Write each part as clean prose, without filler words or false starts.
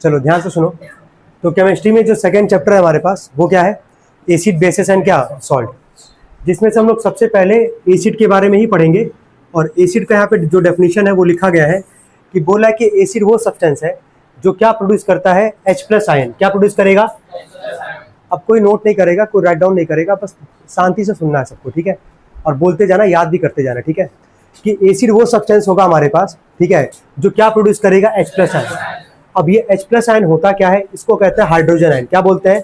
चलो ध्यान से सुनो। तो केमिस्ट्री में जो सेकंड चैप्टर है हमारे पास वो क्या है, एसिड बेसिस एंड क्या सॉल्ट, जिसमें से हम लोग सबसे पहले एसिड के बारे में ही पढ़ेंगे। और एसिड का यहाँ पे जो डेफिनेशन है वो लिखा गया है कि बोला कि एसिड वो सब्सटेंस है जो क्या प्रोड्यूस करता है, H+ आयन। क्या प्रोड्यूस करेगा? अब कोई नोट नहीं करेगा, कोई राइट डाउन नहीं करेगा, बस शांति से सुनना है सबको, ठीक है? और बोलते जाना, याद भी करते जाना, ठीक है? कि एसिड वो सब्सटेंस होगा हमारे पास, ठीक है, जो क्या प्रोड्यूस करेगा, H+ आयन। अब ये H+ आयन होता क्या है, इसको कहते हैं हाइड्रोजन आयन। क्या बोलते हैं?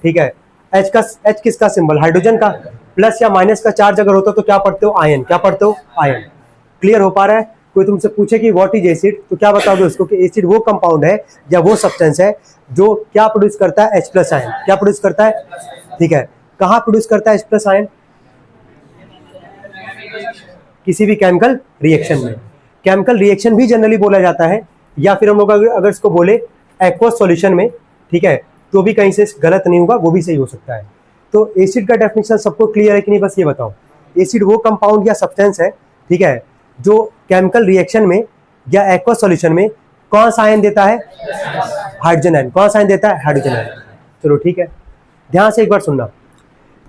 ठीक है, H किसका सिंबल? हाइड्रोजन का। प्लस या माइनस का चार्ज अगर होता तो क्या पढ़ते हो? आयन। क्या पढ़ते हो? आयन। क्लियर हो पा रहा है? कोई तुमसे पूछे कि व्हाट इज एसिड, तो क्या बताओगे उसको कि एसिड वो कंपाउंड है या वो सब्सटेंस है जो क्या प्रोड्यूस करता है, H+ आयन। क्या प्रोड्यूस करता है? ठीक है, कहाँ प्रोड्यूस करता है H+ आयन? किसी भी केमिकल रिएक्शन में। केमिकल रिएक्शन भी जनरली बोला जाता है, या फिर हम लोग अगर इसको बोले एक्वस सॉल्यूशन में, ठीक है, तो भी कहीं से गलत नहीं होगा, वो भी सही हो सकता है। तो एसिड का डेफिनेशन सबको क्लियर है कि नहीं? बस ये बताओ, एसिड वो कंपाउंड या सब्सटेंस है, ठीक है, जो केमिकल रिएक्शन में या एक्वस सॉल्यूशन में कौन सा आयन देता है? Hydrogen ion. कौन सा आयन देता है? Hydrogen ion. चलो ठीक है, ध्यान से एक बार सुनना।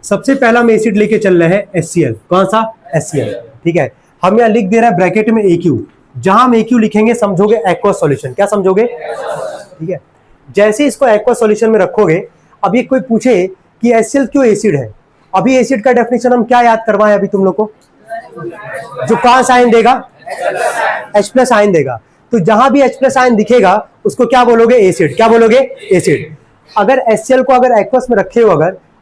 सबसे पहला हम एसिड लेके चल रहे हैं HCl। कौन सा? HCl। ठीक है, हम यहाँ लिख दे रहे हैं ब्रैकेट में AQ। जहां हम AQ लिखेंगे समझोगे एक्वस सॉल्यूशन। क्या समझोगे? ठीक है, जैसे इसको एक्वस सॉल्यूशन में रखोगे, अब ये कोई पूछे कि HCl क्यों एसिड है, अभी एसिड का डेफिनेशन हम क्या याद करवाएं अभी तुम लोग को? जो कौन सा आयन देगा? H+ आयन देगा। तो जहां भी H+ आयन दिखेगा उसको क्या बोलोगे? एसिड। क्या बोलोगे? एसिड। अगर HCl को अगर एक्वस में रखे हो,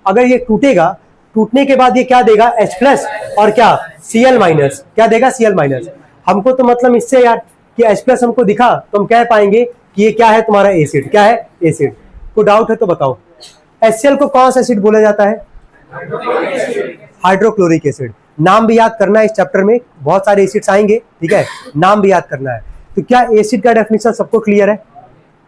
अगर ये टूटेगा, टूटने के बाद ये क्या देगा? H+ और क्या? Cl-। क्या देगा? Cl-। हमको तो मतलब इससे यार कि H+ हमको दिखा तो हम कह पाएंगे कि ये क्या है तुम्हारा? एसिड। क्या है? एसिड। कोई डाउट है तो बताओ। HCl को कौन सा एसिड बोला जाता है? Hydrochloric acid. नाम भी याद करना है, इस चैप्टर में बहुत सारे एसिड्स आएंगे, ठीक है, नाम भी याद करना है। तो क्या एसिड का डेफिनेशन सबको क्लियर है?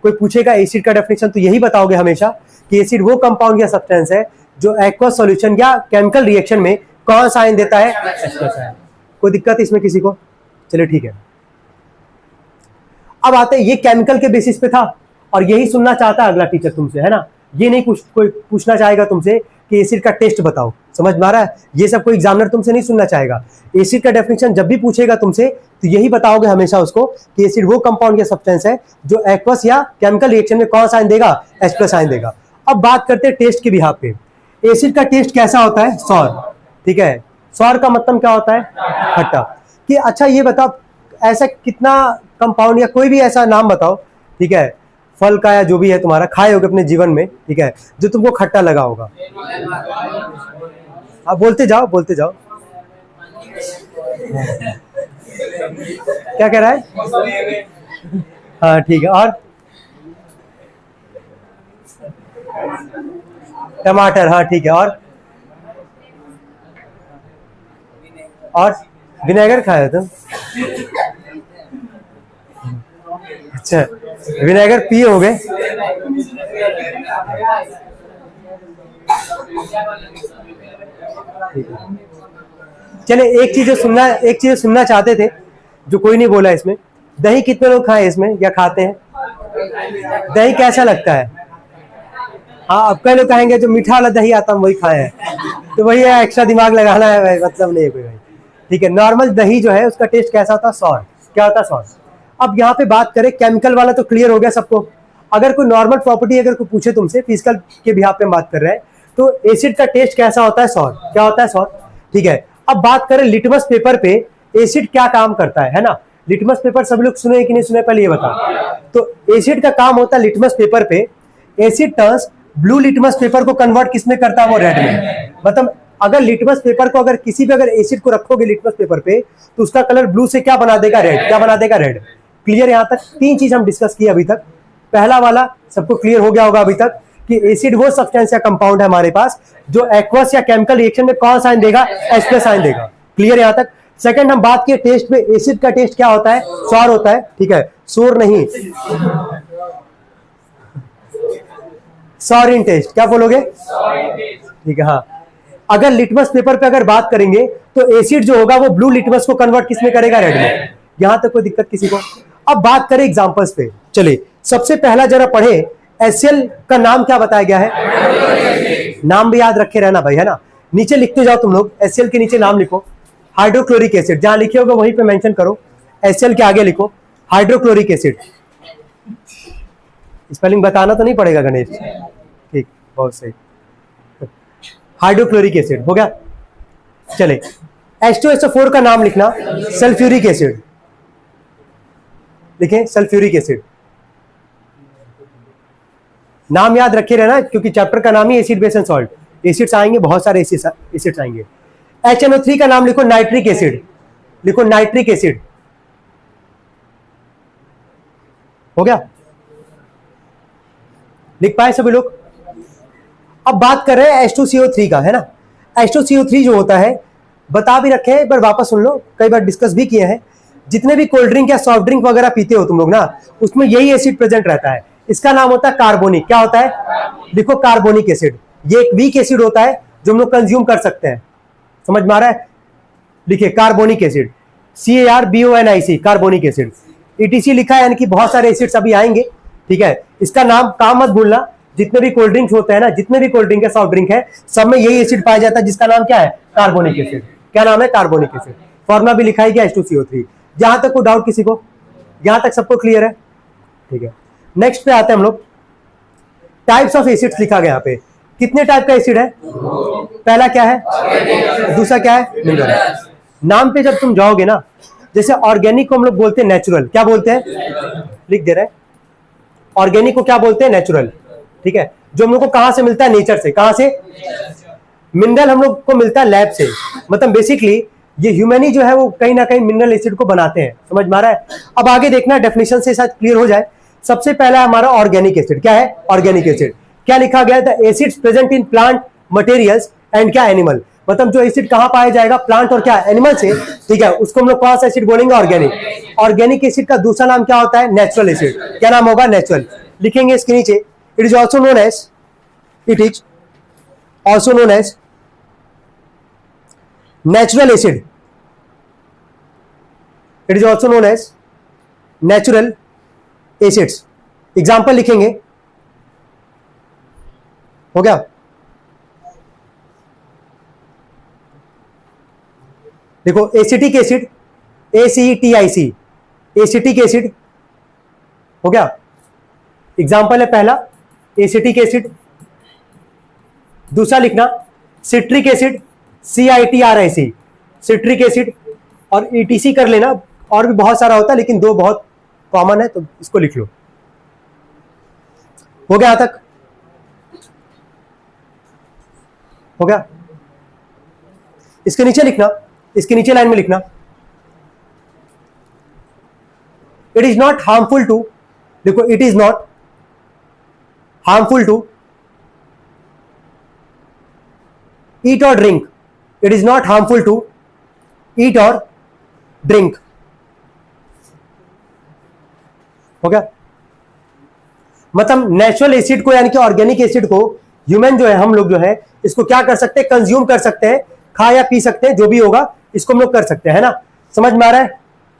कोई पूछेगा एसिड का डेफिनेशन तो यही बताओगे हमेशा कि एसिड वो कंपाउंड या सब्सटेंस है जो एक्वस सॉल्यूशन या केमिकल रिएक्शन में कौन सा आयन देता है? H+ ion. कोई दिक्कत इसमें किसी को? चलिए ठीक है, अब आते हैं, ये केमिकल के बेसिस पे था और यही सुनना चाहता है अगला टीचर तुमसे, है ना? ये नहीं कोई पूछना चाहेगा तुमसे कि एसिड का टेस्ट बताओ। समझ में आ रहा है? ये सब कोई एग्जामिनर तुमसे नहीं सुनना चाहेगा। एसिड का डेफिनेशन जब भी पूछेगा तुमसे तो यही बताओगे हमेशा उसको कि एसिड वो कंपाउंड या सब्सटेंस है जो एक्वस या केमिकल रिएक्शन में कौन सा आयन देगा? H+ आयन देगा। अब बात करते हैं टेस्ट के बिहाफ पे। एसिड का टेस्ट कैसा होता है? सॉर। ठीक है, सॉर का मतलब क्या होता है? खट्टा। कि अच्छा ये बताओ, ऐसा कितना कंपाउंड या कोई भी ऐसा नाम बताओ, ठीक है, फल का या जो भी है तुम्हारा खाए होगे अपने जीवन में, ठीक है, जो तुमको खट्टा लगा होगा। आप बोलते जाओ, बोलते जाओ। क्या कह रहा है? हाँ ठीक है, और टमाटर, हाँ ठीक है, और विनेगर खाया तुम? अच्छा, विनेगर पिए हो गए? चले एक चीज सुनना चाहते थे जो कोई नहीं बोला इसमें। दही कितने लोग खाए इसमें या खाते हैं? दही कैसा लगता है? हाँ, अब कई लोग कहेंगे जो मीठा वाला दही आता है वही खाए हैं, तो वही है, एक्स्ट्रा दिमाग लगाना है भाई, मतलब नहीं है कोई भाई। ठीक है, नॉर्मल दही जो है उसका टेस्ट कैसा होता है? सॉर। क्या होता है? सॉर। अब यहाँ पे बात करें, केमिकल वाला तो क्लियर हो गया सबको। अगर कोई नॉर्मल प्रॉपर्टी अगर कोई पूछे तुमसे, फिजिकल के बिहाफ पे बात कर रहे हैं, तो एसिड का टेस्ट कैसा होता है? सॉर। क्या होता है? सॉर। ठीक है, अब बात करें लिटमस पेपर पे एसिड क्या काम करता है ना? लिटमस पेपर सब लोग सुने कि नहीं सुने, पहले ये बताओ। तो एसिड का काम होता है लिटमस पेपर पे, asset turns blue litmus paper को कन्वर्ट किसमें करता है? वो रेड में। मतलब अगर लिटमस पेपर को, अगर किसी भी अगर एसिड को रखोगे लिटमस पेपर पे, तो उसका कलर ब्लू से क्या बना देगा? रेड। क्या बना देगा? रेड। क्लियर? यहां तक तीन चीज हम डिस्कस किए अभी तक। पहला वाला सबको क्लियर हो गया होगा अभी तक कि एसिड वो सब्सटेंस या कंपाउंड है हमारे पास जो एक्वस या केमिकल रिएक्शन में कौन सा आयन देगा? H+ आयन देगा। क्लियर यहां तक? सेकंड हम बात किए टेस्ट में, एसिड का टेस्ट क्या होता है? सॉर होता है। ठीक है, सोर नहीं, सॉर इन टेस्ट। क्या बोलोगे? ठीक है, हाँ। अगर लिटमस पेपर पे अगर बात करेंगे तो एसिड जो होगा वो ब्लू लिटमस को कन्वर्ट किसमें करेगा? रेड में। यहां तक कोई दिक्कत किसी को? अब बात करें एग्जांपल्स पे। चलिए, सबसे पहला जरा पढ़े, HCl का नाम क्या बताया गया है? नाम भी याद रखे रहना भाई, है ना। नीचे लिखते जाओ तुम लोग, HCl के नीचे नाम लिखो, हाइड्रोक्लोरिक एसिड, जहां लिखे होगा वहीं पे मेंशन करो। HCl के आगे लिखो हाइड्रोक्लोरिक एसिड। स्पेलिंग बताना तो नहीं पड़ेगा गणेश? ठीक, बहुत सही। हाइड्रोक्लोरिक एसिड हो गया। चले, H2SO4 का नाम लिखना, सल्फ्यूरिक एसिड। लिखें सल्फ्यूरिक एसिड। नाम याद रखे रहना, क्योंकि चैप्टर का नाम ही acid base and salt. Acids आएंगे, बहुत सारे एसिड्स आएंगे। HNO3 का नाम लिखो नाइट्रिक एसिड। लिखो नाइट्रिक एसिड। हो गया? लिख पाए सभी लोग? अब बात कर रहे हैं H2CO3 का, है ना। H2CO3 जो होता है, बता भी रखे हैं, एक बार वापस सुन लो, कई बार डिस्कस भी किए हैं। जितने भी कोल्ड ड्रिंक या सॉफ्ट ड्रिंक वगैरह पीते हो तुम लोग ना, उसमें यही एसिड प्रेजेंट रहता है। इसका नाम होता है कार्बोनिक। क्या होता है? लिखो कार्बोनिक एसिड। ये एक वीक एसिड होता है जो हम लोग कंज्यूम कर सकते हैं। समझ में आ रहा है? लिखिए carbonic acid, CARBONIC, carbonic acid. ETC लिखा है, यानी कि बहुत सारे एसिड्स अभी आएंगे, ठीक है। इसका नाम काम मत भूलना। जितने भी कोल्ड ड्रिंक्स होते हैं ना, जितने भी कोल्ड ड्रिंक है, सॉफ्ट ड्रिंक है, सब में यही एसिड पाया जाता है, जिसका नाम क्या है? Carbonic acid. क्या नाम है? Carbonic acid. फॉर्मुला भी लिखा है क्या? H2CO3। जहां तक कोई डाउट किसी को? यहां तक सबको क्लियर है? ठीक है। नेक्स्ट पे आते हैं हम लोग। टाइप्स ऑफ एसिड्स लिखा गया यहाँ पे। कितने टाइप का एसिड है? पहला क्या है? दूसरा क्या है? मिनरल। नाम पे जब तुम जाओगे ना, जैसे ऑर्गेनिक को हम लोग बोलते हैं नेचुरल। क्या बोलते हैं? लिख दे रहे हैं। ऑर्गेनिक को क्या बोलते हैं? नेचुरल। ठीक है। जो हम लोग को कहां से मिलता है? नेचर से। कहां से? मिनरल हम लोग को मिलता है लैब से। मतलब बेसिकली ये ह्यूमन ही जो है वो कहीं ना कहीं मिनरल एसिड को बनाते हैं। समझ में आ रहा है? अब आगे देखना, डेफिनेशन से शायद क्लियर हो जाए। सबसे पहला हमारा ऑर्गेनिक एसिड। क्या है? Organic acid. क्या लिखा गया था? Acids present in plant materials and क्या एनिमल। मतलब जो एसिड कहां पाया जाएगा? प्लांट और क्या एनिमल से। ठीक है, उसको हम लोग कौन सा एसिड बोलेंगे? ऑर्गेनिक। ऑर्गेनिक एसिड का दूसरा नाम क्या होता है? Natural acid. क्या नाम होगा? नेचुरल। लिखेंगे इसके नीचे, it is also known as, it is also known as natural acid. It is also known as natural acids. Example लिखेंगे, हो गया? देखो acetic acid, ACETIC, acetic acid. हो गया? एग्जाम्पल है पहला एसिटिक एसिड। दूसरा लिखना citric acid, CITRIC, citric acid. और ETC कर लेना, और भी बहुत सारा होता है, लेकिन दो बहुत कॉमन है, तो इसको लिख लो। हो गया? यहां तक हो गया? इसके नीचे लिखना, इसके नीचे लाइन में लिखना, it is not harmful to. देखो, it is not harmful to eat और drink. It is not harmful to eat और ड्रिंक। हो गया? मतलब नेचुरल एसिड को, यानी कि ऑर्गेनिक एसिड को ह्यूमन जो है, हम लोग जो है, इसको क्या कर सकते हैं? कंज्यूम कर सकते हैं, खा या पी सकते हैं, जो भी होगा इसको हम लोग कर सकते हैं, है ना। समझ में आ रहा है?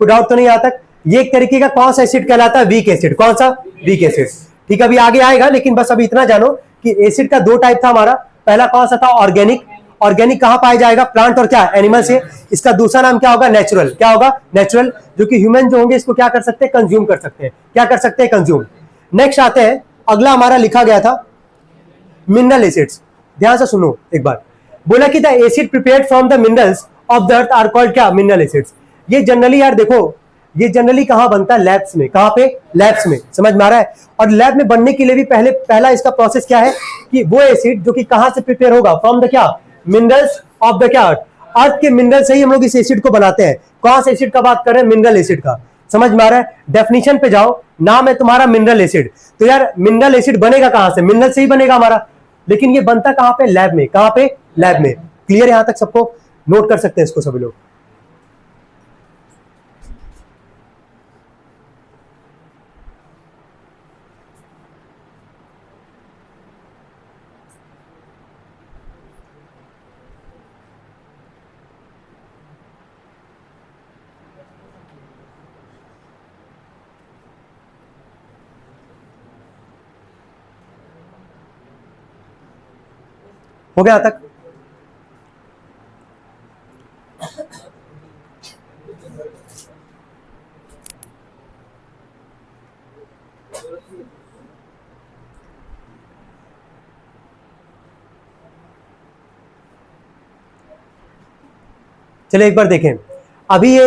कोई डाउट तो नहीं आता? ये एक तरीके का कौन सा एसिड कहलाता है? Weak acid. कौन सा? Weak acid. ठीक है, अभी आगे आएगा, लेकिन बस अभी इतना जानो कि एसिड का दो टाइप था हमारा। पहला कौन सा था? ऑर्गेनिक। ऑर्गेनिक कहां पाया जाएगा? प्लांट और क्या एनिमल से। इसका दूसरा नाम क्या होगा? नेचुरल। क्या होगा? नेचुरल, जो कि ह्यूमन जो होंगे इसको क्या कर सकते हैं? कंज्यूम कर सकते हैं। क्या कर सकते हैं? कंज्यूम। नेक्स्ट आते हैं, अगला हमारा लिखा गया था मिनरल एसिड्स। ध्यान से सुनो एक बार। बोला कि the acid prepared from the minerals of the earth are called क्या? Mineral acids. ये जनरली यार देखो, ये जनरली कहां बनता है? लैब्स में। कहां पे? लैब्स में। समझ में आ रहा है? और लैब में बनने के लिए भी पहला इसका प्रोसेस क्या है कि वो एसिड जो कि कहां से प्रिपेयर होगा? फ्रॉम द क्या? मिनरल्स ऑफ द क्या? अर्थ के मिनरल से ही हम लोग इस एसिड को बनाते हैं। कौन से एसिड का बात कर रहे हैं? मिनरल एसिड का। समझ में आ रहा है? डेफिनेशन पे जाओ, नाम है तुम्हारा मिनरल एसिड। तो यार मिनरल एसिड बनेगा कहां से? मिनरल से ही बनेगा हमारा, लेकिन ये बनता कहां पे? लैब में। कहां पे? लैब में। क्लियर? यहां तक सबको नोट कर सकते हैं इसको सभी लोग? हो गया यहाँ तक? चलिए एक बार देखें। अभी ये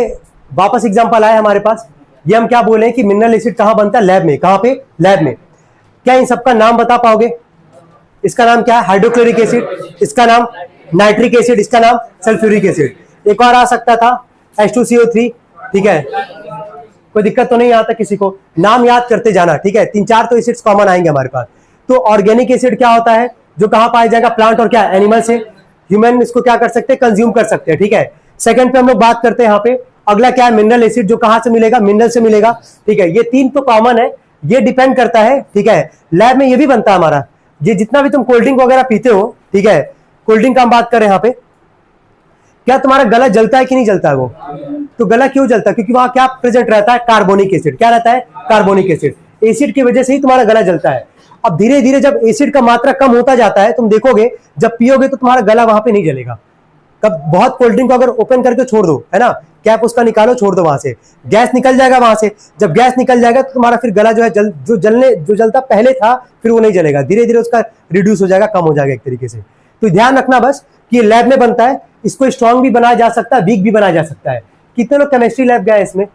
वापस एग्जांपल आया हमारे पास। ये हम क्या बोले कि मिनरल एसिड कहां बनता है? लैब में। कहां पे? लैब में। क्या इन सबका नाम बता पाओगे? इसका नाम क्या है? Hydrochloric acid. इसका नाम नाइट्रिक एसिड। इसका नाम सल्फ्यूरिक एसिड। एक और आ सकता था H2CO3। ठीक है, कोई दिक्कत तो नहीं यहां तक किसी को? नाम याद करते जाना। ठीक है, 3-4 तो एसिड्स कॉमन आएंगे हमारे पास। तो ऑर्गेनिक एसिड क्या होता है? जो कहां पाया जाएगा? प्लांट और क्या? एनिमल से। ह्यूमन इसको क्या कर सकते हैं? कंज्यूम कर सकते हैं। ठीक है, सेकंड पे हम लोग बात करते हैं यहाँ पे। अगला क्या है? Mineral acid. जो कहां से मिलेगा? मिनरल से मिलेगा। ठीक है, ये 3 तो कॉमन है। ये डिपेंड करता है। ठीक है, लैब में ये भी बनता है हमारा। ये जितना भी तुम कोल्ड ड्रिंक वगैरह पीते हो, ठीक है, कोल्ड ड्रिंक का हम बात करें यहाँ पे, क्या तुम्हारा गला जलता है कि नहीं जलता है? वो तो गला क्यों जलता है? क्योंकि वहां क्या प्रेजेंट रहता है? Carbonic acid. क्या रहता है? Carbonic acid. एसिड की वजह से ही तुम्हारा गला जलता है। अब धीरे धीरे जब एसिड का मात्रा कम होता जाता है, तुम देखोगे जब पियोगे तो तुम्हारा गला वहां पे नहीं जलेगा। कब बहुत कोल्ड ड्रिंक को अगर ओपन करके छोड़ दो, है ना, कैप उसका निकालो, छोड़ दो, वहां से गैस निकल जाएगा। वहां से जब गैस निकल जाएगा तो तुम्हारा फिर गला जो है जो जलता पहले था फिर वो नहीं जलेगा। धीरे धीरे उसका रिड्यूस हो जाएगा, कम हो जाएगा एक तरीके से। तो ध्यान रखना बस कि ये लैब में बनता है। इसको स्ट्रांग भी बनाया जा सकता है, वीक भी बनाया जा सकता है। कितने लोग केमिस्ट्री लैब गए इसमें?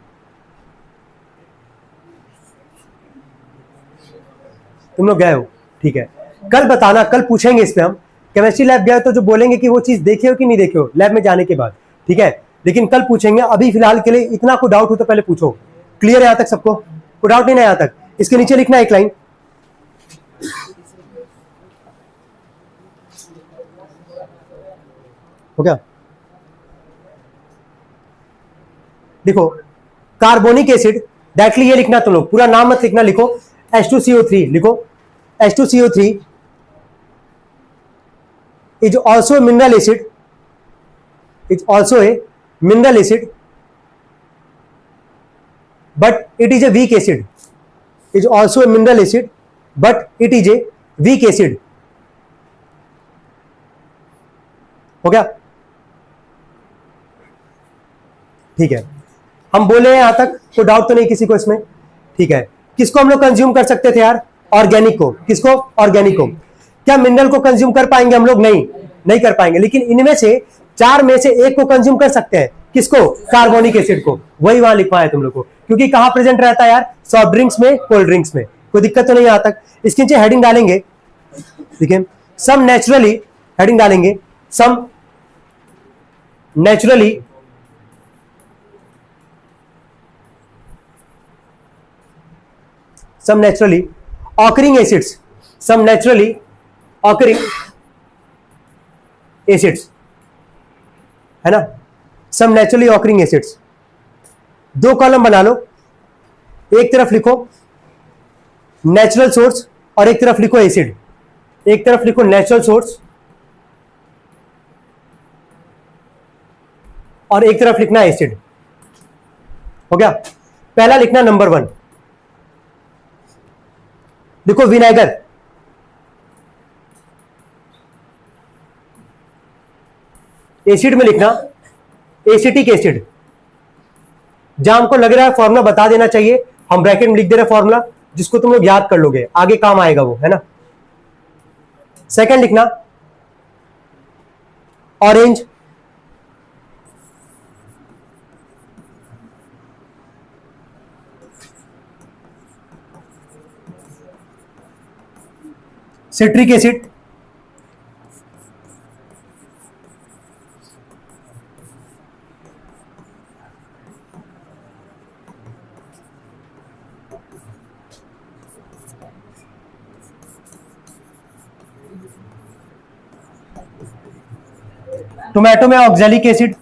तुम लोग गए हो? ठीक है, कल बताना, कल पूछेंगे इस पे हम। केमिस्ट्री लैब गए तो जो बोलेंगे कि वो चीज देखे हो कि नहीं देखे हो लैब में जाने के बाद। ठीक है, लेकिन कल पूछेंगे। अभी फिलहाल के लिए इतना कोई डाउट हो तो पहले पूछो। क्लियर है यहां तक सबको? कोई डाउट नहीं है यहां तक? इसके नीचे लिखना एक लाइन। हो गया? देखो, कार्बोनिक एसिड डायरेक्टली ये लिखना, तुम लोग पूरा नाम मत लिखना, लिखो H2CO3 लिखो। H2CO3 is also a mineral acid, is also a mineral acid, but it is a weak acid, is also a mineral acid, but it is a weak acid. हो गया? ठीक है, हम बोले हैं यहां तक, कोई डाउट तो नहीं किसी को इसमें? ठीक है, किसको हम लोग कंज्यूम कर सकते थे यार? ऑर्गेनिक को। किसको? ऑर्गेनिक को। क्या मिनरल को कंज्यूम कर पाएंगे हम लोग? नहीं, नहीं कर पाएंगे। लेकिन इनमें से 4 में से एक को कंज्यूम कर सकते हैं। किसको? कार्बोनिक एसिड को। वही वहां लिखा है तुम लोग को, क्योंकि कहां प्रेजेंट रहता है यार? सॉफ्ट ड्रिंक्स में, कोल्ड ड्रिंक्स में। कोई दिक्कत तो नहीं यहां तक? इसके नीचे हेडिंग डालेंगे, ठीक है, सम नेचुरली, हेडिंग डालेंगे सम naturally some naturally occurring acids, some naturally occurring acids, है ना, some naturally occurring acids। 2 column बना लो, एक तरफ लिखो नेचुरल सोर्स और एक तरफ लिखो एसिड। एक तरफ लिखो नेचुरल सोर्स और एक तरफ लिखना एसिड। हो गया? पहला लिखना नंबर 1, देखो विनेगर। एसिड में लिखना एसिटिक एसिड। जहां हमको लग रहा है फॉर्मूला बता देना चाहिए, हम ब्रैकेट में लिख दे रहे फॉर्मूला, जिसको तुम लोग याद कर लोगे, आगे काम आएगा वो, है ना। सेकंड लिखना ऑरेंज। Citric acid. टोमेटो में ऑक्सैलिक एसिड।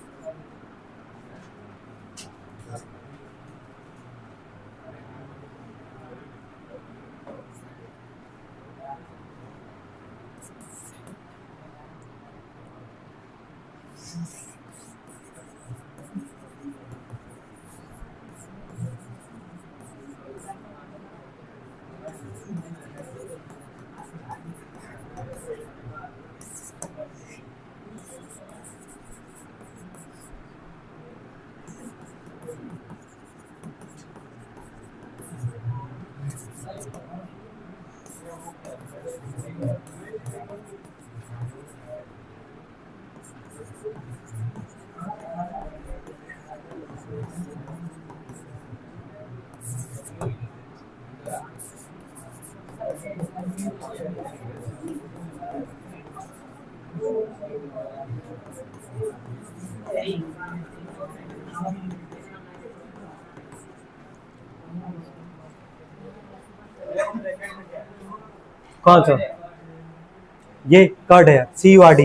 कौन सा? ये कर्ड है, CURD।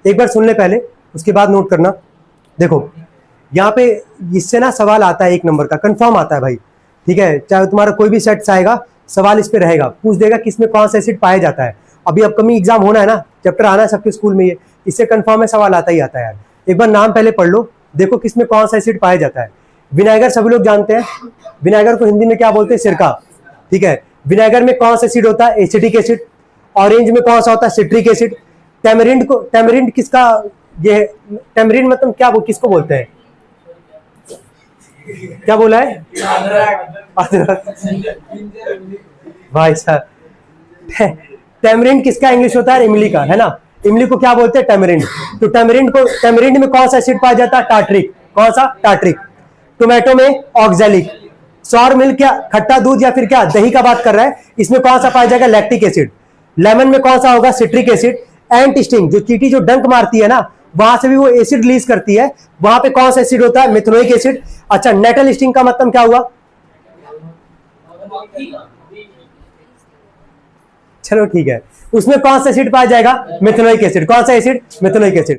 एक बार सुन ले पहले, उसके बाद नोट करना। देखो यहाँ पे इससे ना सवाल आता है 1 नंबर का, कंफर्म आता है भाई, ठीक है। चाहे तुम्हारा कोई भी सेट्स आएगा, सवाल इस पे रहेगा, पूछ देगा किसमें कौन सा एसिड पाया जाता है। अभी अपकमिंग एग्जाम होना है ना, चैप्टर आना है सबके स्कूल में, ये इससे कंफर्म है सवाल आता ही आता है यार। एक बार नाम पहले पढ़ लो, देखो किसमें कौन सा एसिड पाया जाता है। विनेगर सभी लोग जानते हैं, विनेगर को हिंदी में क्या बोलते हैं? सिरका, ठीक है। विनेगर में कौन सा एसिड होता है? Acetic acid. ऑरेंज में कौन सा होता है? Citric acid. टैमरिंड किसका, ये टैमरिंड मतलब क्या, वो किसको बोलते हैं? क्या बोला है? भाई साहब, टैमरिंड किसका इंग्लिश होता है? इमली का, है ना। इमली को क्या बोलते हैं? टैमरिंड। तो टैमरिंड में कौन सा एसिड पाया जाता है? टार्ट्रिक। कौन सा? टार्ट्रिक। टोमेटो में ऑक्सैलिक। सॉर मिल्क क्या, खट्टा दूध या फिर क्या, दही का बात कर रहा है, इसमें कौन सा पाया जाएगा? Lactic acid. लेमन में कौन सा होगा? Citric acid. एंट स्टिंग, जो चींटी जो डंक मारती है ना, वहां से भी वो एसिड रिलीज करती है, वहां पे कौन सा एसिड होता है? Methanoic acid. अच्छा, नेटल स्टिंग का मतलब क्या हुआ? चलो ठीक है, उसमें कौन सा एसिड पाया जाएगा? Methanoic acid. कौन सा एसिड? Methanoic acid.